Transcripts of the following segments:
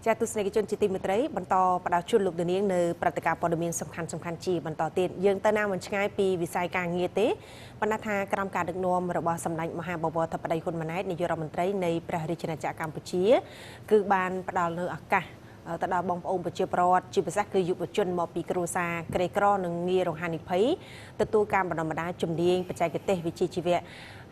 ចាទស្សនិកជនជាទីមេត្រីបន្តផ្ដល់ជូនលោកនាងនៅព្រឹត្តិការណ៍ព័ត៌មានសំខាន់ជាបន្តទៀតយើងទៅណាមិនឆ្ងាយពីវិស័យការងារទេបណ្ដាថាក្រមការដឹកនាំរបស់សម្ដេចមហាបវរធិបតីហ៊ុនម៉ាណែតនាយករដ្ឋមន្ត្រីនៃព្រះរាជាណាចក្រកម្ពុជាគឺបានផ្ដល់នូវឱកាសទៅដល់បងប្អូនប្រជាពលរដ្ឋជាពិសេសគឺយុវជនមកពីគ្រួសារក្រីក្រនិងងាយរងហានិភ័យទទួលការបណ្ដុះបណ្ដាលជំនាញបច្ចេកទេសវិជ្ជាជីវៈ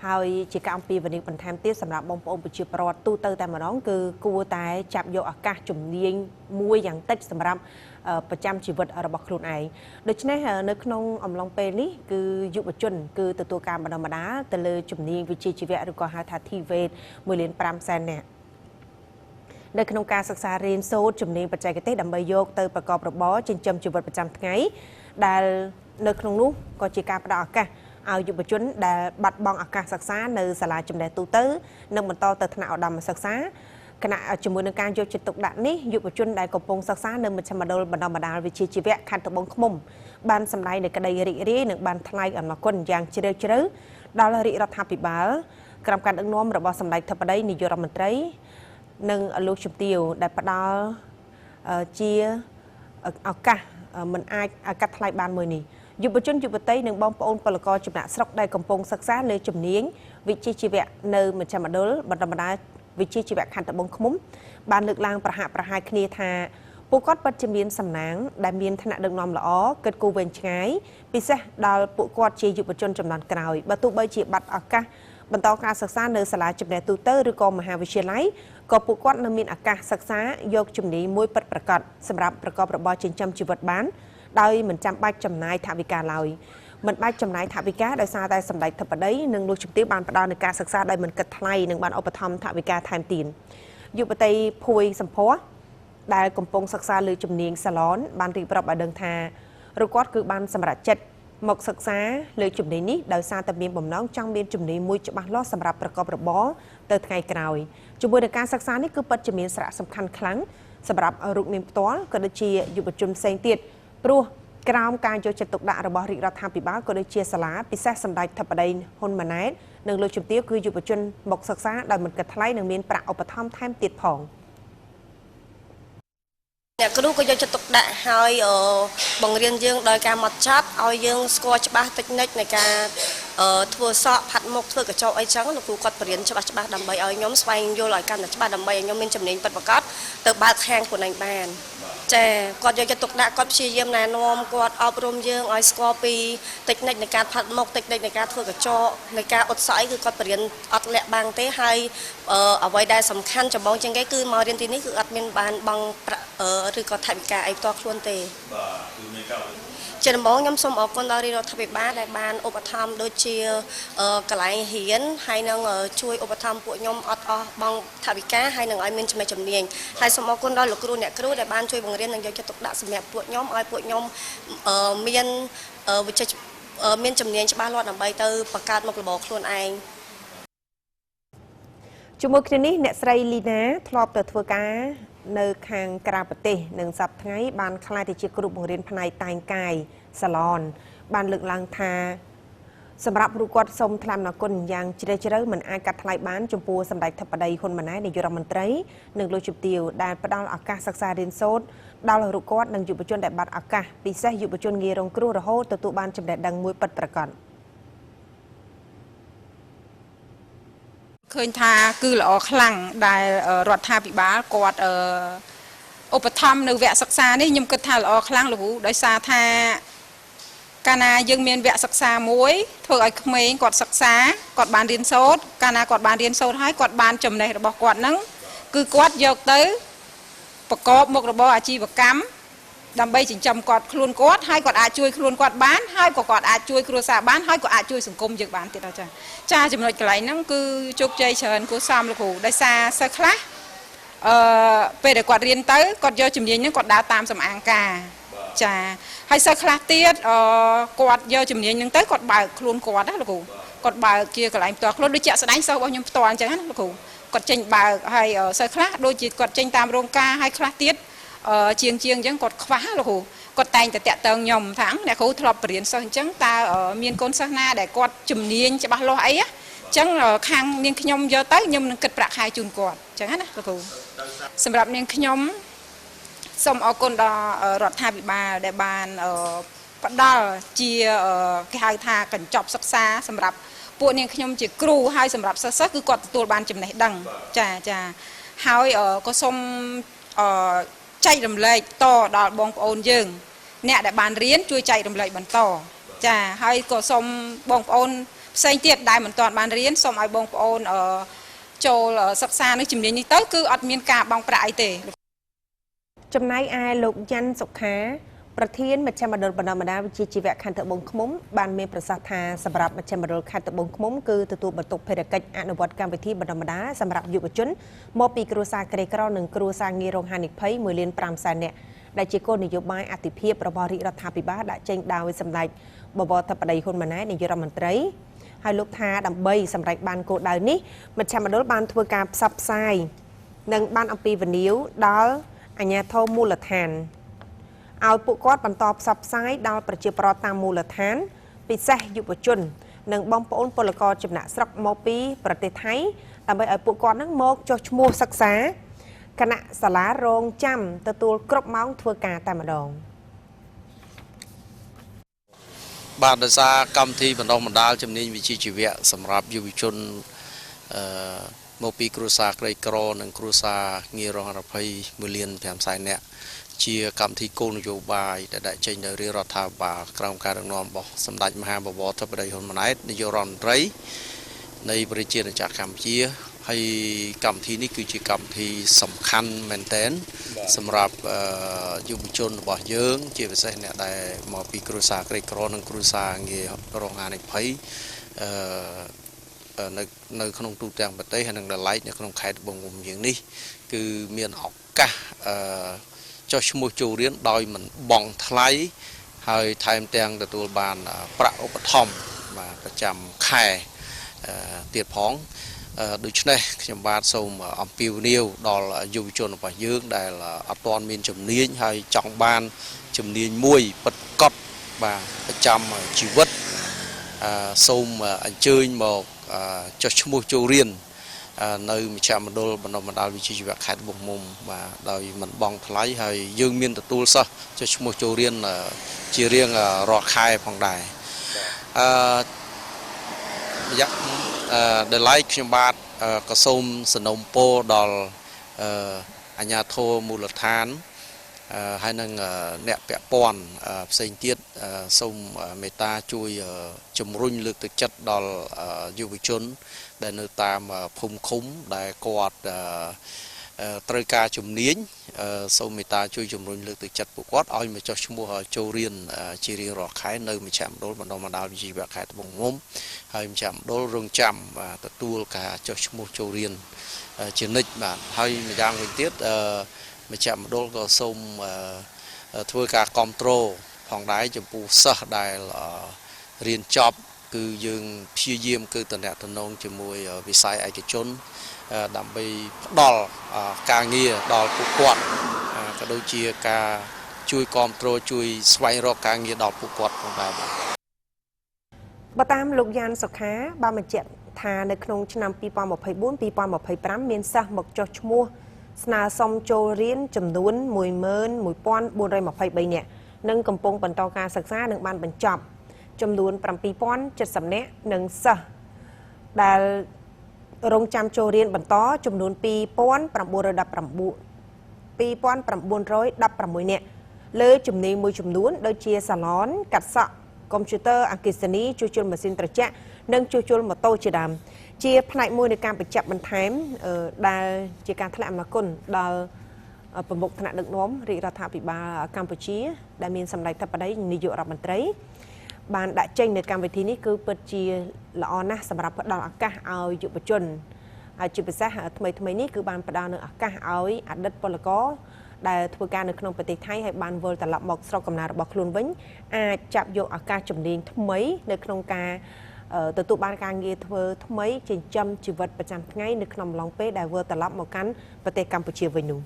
ហើយជាការអំពាវនាវបន្ថែមទៀតសម្រាប់បងប្អូនប្រជាពលរដ្ឋទូទៅតែម្ដងគឺគួរតែចាប់យកឱកាសជំនាញមួយយ៉ាងតិចសម្រាប់ប្រចាំជីវិតរបស់ខ្លួនឯងដូច្នេះនៅក្នុងអំឡុងពេលនេះគឺយុវជនគឺទទួលការបណ្ដុះបណ្ដាលទៅលើជំនាញវិជ្ជាជីវៈឬក៏ហៅថា TVET 1.5 លាននាក់នៅក្នុងការសិក្សារៀនសូត្រជំនាញបច្ចេកទេសដើម្បីយកទៅប្រកបរបរចិញ្ចឹមជីវិតប្រចាំថ្ងៃដែលនៅក្នុងនោះក៏ជាការផ្ដល់ឱកាសឲ្យយុវជនដែលបាត់បង់ឱកាសសិក្សានៅសាលាចំណេះទូទៅនិងបន្តទៅថ្នាក់ឧត្តមសិក្សាគណៈជាមួយនឹងការយកចិត្តទុកដាក់នេះយុវជនដែលកំពុងសិក្សានៅមជ្ឈមណ្ឌលបណ្ដុះបណ្ដាលវិជ្ជាជីវៈខណ្ឌត្បូងឃ្មុំបានសម្ដែងនូវក្តីរីករាយនិងបានថ្លែងអំណរគុណយ៉ាងជ្រាលជ្រៅដល់រាជរដ្ឋាភិបាលក្រុមការដឹកនាំរបស់សម្ដេចធិបតីនាយករដ្ឋមន្ត្រីនិងលោកជំទាវដែលផ្ដល់ជាឱកាសមិនអាចកាត់ថ្លៃបានមួយនេះយុវជនយុវតីនិងបងប្អូនពលករចំណាក់ស្រុកដែលកំពុងសិក្សាលើជំនាញវិជ្ជាជីវៈនៅមជ្ឈមណ្ឌលបណ្ដុះបណ្ដាលវិជ្ជាជីវៈខណ្ឌត្បូងឃ្មុំបានលើកឡើងប្រហាក់ប្រហែលគ្នាថាពួកគាត់ពិតជាមានសំណាងដែលមានឋានៈដឹកនាំល្អគិតគូរវែងឆ្ងាយពិសេសដល់ពួកគាត់ជាយុវជនចំនួនក្រោយបើទោះបីជាបាត់ឱកាសបន្តការសិក្សានៅសាលាចំណេះទូទៅឬក៏មហាវិទ្យាល័យក៏ពួកគាត់នៅមានឱកាសសិក្សាយកជំនាញមួយពិតប្រាកដសម្រាប់ប្រកបរបរចិញ្ចឹមជីវិតបានដោយមិនចាំបាច់ចំណាយថវិកាឡើយមិនបាច់ចំណាយថវិកាដោយសារតែសម្ដេចធិបតីនិងលោកជំទាវបានផ្ដល់នូវការសិក្សាដោយមិនគិតថ្លៃនិងបានឧបត្ថម្ភថវិកាថែមទៀតយុវតីភួយសម្ផស្សដែលកំពុងសិក្សាលើជំនាញសាឡនបានរៀបរាប់ឲ្យដឹងថារគាត់គឺបានសម្រេចចិត្តមកសិក្សាលើជំនាញនេះដោយសារតែមានបំណងចង់មានជំនាញមួយច្បាស់លាស់សម្រាប់ប្រកបរបរទៅថ្ងៃក្រោយជាមួយនឹងការសិក្សានេះគឺពិតជាមានសារៈសំខាន់ខ្លាំងសម្រាប់រូបនាងផ្ទាល់ក៏ដូចជាយុវជនផ្សេងទៀតព្រោះក្រោមការយកចិត្តទុកដាក់របស់រាជរដ្ឋាភិបាលក៏ដូចជាសាលាពិសេសសម្ដេចធិបតីហ៊ុនម៉ាណែតនិងលោកជំទាវគឺយុវជនមកសិក្សាដោយមិនគិតថ្លៃនិងមានប្រាក់ឧបត្ថម្ភថែមទៀតផងអ្នកគ្រូក៏យកចិត្តទុកដាក់ហើយបង្រៀនយើងដោយការមកចាត់ឲ្យយើងស្គាល់ច្បាស់តិចនិចនៃការធ្វើសក់ផាត់មុខធ្វើកញ្ចក់អីចឹងលោកគ្រូគាត់បរៀនច្បាស់ដើម្បីឲ្យខ្ញុំស្វែងយល់ឲ្យកាន់តែច្បាស់ដើម្បីឲ្យខ្ញុំមានចំណេញពិតប្រាកដទៅបើកខាងខ្លួនឯងបានចាគាត់យកចិត្តទុកដាក់គាត់ព្យាយាមណែនាំគាត់អប់រំយើងឲ្យស្គាល់ពីតិចនិចនៃការផាត់មុខតិចនិចនៃការធ្វើកញ្ចក់នៃការអ៊ុតសក់អីគឺគាត់បរៀនអត់លាក់បាំងទេហើយអ្វីដែលសំខាន់ចម្បងជាងគេគឺមករៀនទីនេះគឺអត់មានបានបង់ឬក៏ថវិកាអីផ្ទាល់ខ្លួនទេបាទគឺមានការជាដំបូងខ្ញុំសូមអរគុណដល់រាជរដ្ឋាភិបាលដែលបានឧបត្ថម្ភដូចជាកន្លែងរៀនហើយនឹងជួយឧបត្ថម្ភពួកខ្ញុំអត់អស់បង់ថវិកាហើយនឹងឲ្យមានចំណេះជំនាញហើយសូមអរគុណដល់លោកគ្រូអ្នកគ្រូដែលបានជួយបង្រៀននិងយកចិត្តទុកដាក់សម្រាប់ពួកខ្ញុំឲ្យពួកខ្ញុំមានវិជ្ជាមានជំនាញច្បាស់លាស់ដើម្បីទៅបង្កើតមុខរបរខ្លួនឯងជាមួយគ្នានេះអ្នកស្រីលីណាធ្លាប់ទៅធ្វើការនៅខាងក្រៅប្រទេសនិងសប្តាហ៍ថ្ងៃបានក្លាយទៅជាគ្រូបង្រៀនផ្នែកតែងកាយសាឡនបានលើកឡើងថាសម្រាប់រូបគាត់សូមថ្លែងអំណរគុណយ៉ាងជ្រាលជ្រៅមិនអាចកាត់ថ្លៃបានចំពោះសម្ដេចធិបតីហ៊ុនម៉ាណែតនាយករដ្ឋមន្ត្រីនិងលោកជំទាវដែលផ្ដល់ឱកាសសិក្សារៀនសូត្រដល់រូបគាត់និងយុវជនដែលបាត់ឱកាសពិសេសយុវជនងាយរងគ្រោះរហូតទទួលបានចំណេះដឹងមួយពិតប្រាកដឃើញថាគឺល្អខ្លាំងដែលរដ្ឋាភិបាលគាត់ឧបត្ថម្ភនៅវគ្គសិក្សានេះខ្ញុំគិតថាល្អខ្លាំងលោកគ្រូដោយសារថាកាលណាយើងមានវគ្គសិក្សាមួយធ្វើឲ្យក្មេងគាត់សិក្សាគាត់បានរៀនសូត្រកាលណាគាត់បានរៀនសូត្រហើយគាត់បានចំណេះរបស់គាត់ហ្នឹងគឺគាត់យកទៅប្រកបមុខរបរអាជីវកម្មដើម្បីចិញ្ចឹមគាត់ខ្លួនគាត់ហើយគាត់អាចជួយខ្លួនគាត់បានហើយក៏គាត់អាចជួយគ្រួសារបានហើយក៏អាចជួយសង្គមយើងបានទៀតដែរចាចំណុចកន្លែងហ្នឹងគឺជោគជ័យច្រើនគួរសមលោកគ្រូដោយសារសិស្សខ្លះពេលដែលគាត់រៀនទៅគាត់យកជំនាញហ្នឹងគាត់ដើរតាមសំអាងការចាហើយសិស្សខ្លះទៀតគាត់យកជំនាញហ្នឹងទៅគាត់បើកខ្លួនគាត់ណាលោកគ្រូគាត់បើកជាកន្លែងផ្ទាល់ខ្លួនដូចជាក់ស្ដែងសិស្សរបស់ខ្ញុំផ្ទាល់អញ្ចឹងណាលោកគ្រូគាត់ចេញបើកហើយសិស្សខ្លះដូចជាគាត់ចេញតាមរោងការហើយខ្លះទៀតជាងអញ្ចឹងគាត់ខ្វះលោកគ្រូគាត់តែងតែតាក់ទងខ្ញុំថាអ្នកគ្រូធ្លាប់បរៀនសិស្សអញ្ចឹងតើមានកូនសិស្សណាដែលគាត់ជំនាញច្បាស់លាស់អីអញ្ចឹងខាងនាងខ្ញុំយកទៅខ្ញុំនឹងគិតប្រាក់ខែជូនគាត់អញ្ចឹងណាលោកគ្រូ សម្រាប់នាងខ្ញុំសូមអរគុណដល់រដ្ឋាភិបាលដែលបានផ្ដល់ជាគេហៅថាកញ្ចប់សិក្សាសម្រាប់ពួកនាងខ្ញុំជាគ្រូហើយសម្រាប់សិស្សគឺគាត់ទទួលបានចំណេះដឹងចាហើយក៏សូមចែករំលែកតដល់បងប្អូនយើងអ្នកដែលបានរៀនជួយចែករំលែកបន្តចាហើយក៏សូមបងប្អូនផ្សេងទៀតដែលមិនទាន់បានរៀនសូមឲ្យបងប្អូនចូលសិក្សានៅជំនាញនេះទៅគឺអត់មានការបង់ប្រាក់អីទេចំណែកឯលោកយ៉ាន់សុខាប្រធានមជ្ឈមណ្ឌលបណ្ដុះបណ្ដាលវិជ្ជាជីវៈខេត្តត្បូងឃ្មុំបានមានប្រសាសន៍ថាសម្រាប់មជ្ឈមណ្ឌលខេត្តត្បូងឃ្មុំគឺទទួលបន្ទុកភារកិច្ចអនុវត្តកម្មវិធីបណ្ដុះបណ្ដាលសម្រាប់យុវជនមកពីគ្រួសារក្រីក្រនិងគ្រួសារងាយរងហានិភ័យ1.5 លាននាក់ដែលជាគោលនយោបាយអតិភិបរបស់រាជរដ្ឋាភិបាលដាក់ចេញដោយសម្ដេចបវរធិបតីហ៊ុនម៉ាណែតនាយករដ្ឋមន្ត្រីហើយលោកថាដើម្បីសម្រេចបានគោលដៅនេះមជ្ឈមណ្ឌលបានធ្វើការផ្សព្វផ្សាយនិងបានអំពាវនាវដល់អាជ្ញាធរមូលដ្ឋានឲ្យពួកគាត់បន្តផ្សព្វផ្សាយដល់ប្រជាពលរដ្ឋតាមមូលដ្ឋានពិសេសយុវជននិងបងប្អូនពលករចំណាក់ស្រុកមកពីប្រទេសថៃដើម្បីឲ្យពួកគាត់នឹងមកចុះឈ្មោះសិក្សាគណៈសាលារងចាំទទួលគ្រប់ម៉ោងធ្វើការតែម្ដងបាទដោយសារកម្មវិធីបណ្ដុះបណ្ដាលជំនាញវិជ្ជាជីវៈសម្រាប់យុវជនមកពីគ្រួសារក្រីក្រនិងគ្រួសារងាយរងហានិភ័យ1.5 លាននាក់ជាកម្មវិធីគោលនយោបាយដែលដាក់ចេញដោយរាជរដ្ឋាភិបាលក្រោមការដឹកនាំរបស់សម្ដេចមហាបវរធិបតីហ៊ុនម៉ាណែតនាយករដ្ឋមន្ត្រីនៃប្រជាជាតិកម្ពុជាហើយកម្មវិធីនេះគឺជាកម្មវិធីសំខាន់មែនទែនសម្រាប់យុវជនរបស់យើងជាពិសេសអ្នកដែលមកពីគ្រួសារក្រីក្រនិងគ្រួសារងាយរងហានិភ័យនៅក្នុងទូទាំងប្រទេសហើយនិងដល់ឡែកនៅក្នុងខេត្តត្បូងឃ្មុំយើងនេះគឺមានឱកាសចុះឈ្មោះចូលរៀនដោយមិនបង់ថ្លៃហើយថែមទាំងទទួលបានប្រាក់ឧបត្ថម្ភបាទប្រចាំខែទៀតផងដូច្នេះខ្ញុំបាទសូមអំពាវនាវដល់យុវជនរបស់យើងដែលអត់ទាន់មានជំនាញហើយចង់បានជំនាញមួយពិតប្រាកដបាទប្រចាំជីវិតសូមអញ្ជើញមកចុះឈ្មោះចូលរៀននៅមជ្ឈមណ្ឌលបណ្ដុះបណ្ដាលវិជ្ជាជីវៈខេត្តត្បូងឃ្មុំបាទដោយមិនបង់ថ្លៃហើយយើងមានទទួលសិស្សចុះឈ្មោះចូលរៀនជារៀងរាល់ខែផងដែររយៈដល់ឡែកខ្ញុំបាទក៏សូមសនំពរដល់អាជ្ញាធរមូលដ្ឋានហើយនឹងអ្នកពាក់ព័ន្ធផ្សេងទៀតសូមមេត្តាជួយជំរុញលើកទឹកចិត្តដល់យុវជនដែលនៅតាមភូមិឃុំដែលគាត់ត្រូវការជំនាញសូមមេត្តាជួយជំរុញលើកទឹកចិត្តពួកគាត់ឲ្យមកចុះឈ្មោះចូលរៀនជារៀងរាល់ខែនៅមជ្ឈមណ្ឌលបណ្ដុះបណ្ដាលវិជ្ជាជីវៈខេត្តត្បូងឃ្មុំហើយមជ្ឈមណ្ឌលរងចាំទទួលការចុះឈ្មោះចូលរៀនជានិច្ចបាទហើយម្យ៉ាងវិញទៀតមជ្ឈមណ្ឌលក៏សូមធ្វើការគ្រប់គ្រងផងដែរចំពោះសិស្សដែលរៀនចប់គឺយើងព្យាយាមគឺតំណងជាមួយវិស័យឯកជនដើម្បីផ្ដល់ការងារដល់ពួកគាត់ក៏ដូចជាការជួយគ្រប់គ្រងជួយស្វែងរកការងារដល់ពួកគាត់ផងដែរបើតាមលោកយ៉ានសុខាបានបញ្ជាក់ថានៅក្នុងឆ្នាំ2024-2025មានសិស្សមកចុះឈ្មោះស្នើសុំចូលរៀនចំនួន 11,423 នាក់និងកំពុងបន្តការសិក្សានិងបានបញ្ចប់ចំនួន 7,070 នាក់និងសិស្សដែលរងចាំចូលរៀនបន្តចំនួន 2,916 នាក់លើជំនាញមួយចំនួនដូចជាសាឡនកាត់សក់កុំព្យូទ័រអគ្គិសនីជួសជុលម៉ាស៊ីនត្រជាក់និងជួសជុលម៉ូតូជាដើមជាផ្នែកមួយនៃការបញ្ជាក់បន្ថែមដែលជាការធ្លាក់អំណរគុណដល់ប្រមុខថ្នាក់ដឹកនាំរាជរដ្ឋាភិបាលកម្ពុជាដែលមានសម្ដេចធិបតីនាយករដ្ឋមន្ត្រីបានដាក់ចេញនៅកម្មវិធីនេះគឺពិតជាល្អណាស់សម្រាប់ផ្ដល់ឱកាសឲ្យយុវជនហើយជាពិសេសថ្មីនេះគឺបានផ្ដល់នូវឱកាសឲ្យអតីតពលករដែលធ្វើការនៅក្នុងប្រទេសថៃហើយបានវិលត្រឡប់មកស្រុកកំណើតរបស់ខ្លួនវិញអាចចាប់យកឱកាសជំនាញថ្មីនៅក្នុងការទទួលបានការងារធ្វើថ្មីចិញ្ចឹមជីវិតប្រចាំថ្ងៃនៅក្នុងអំឡុងពេលដែលវិលត្រឡប់មកកាន់ប្រទេសកម្ពុជាវិញនោះ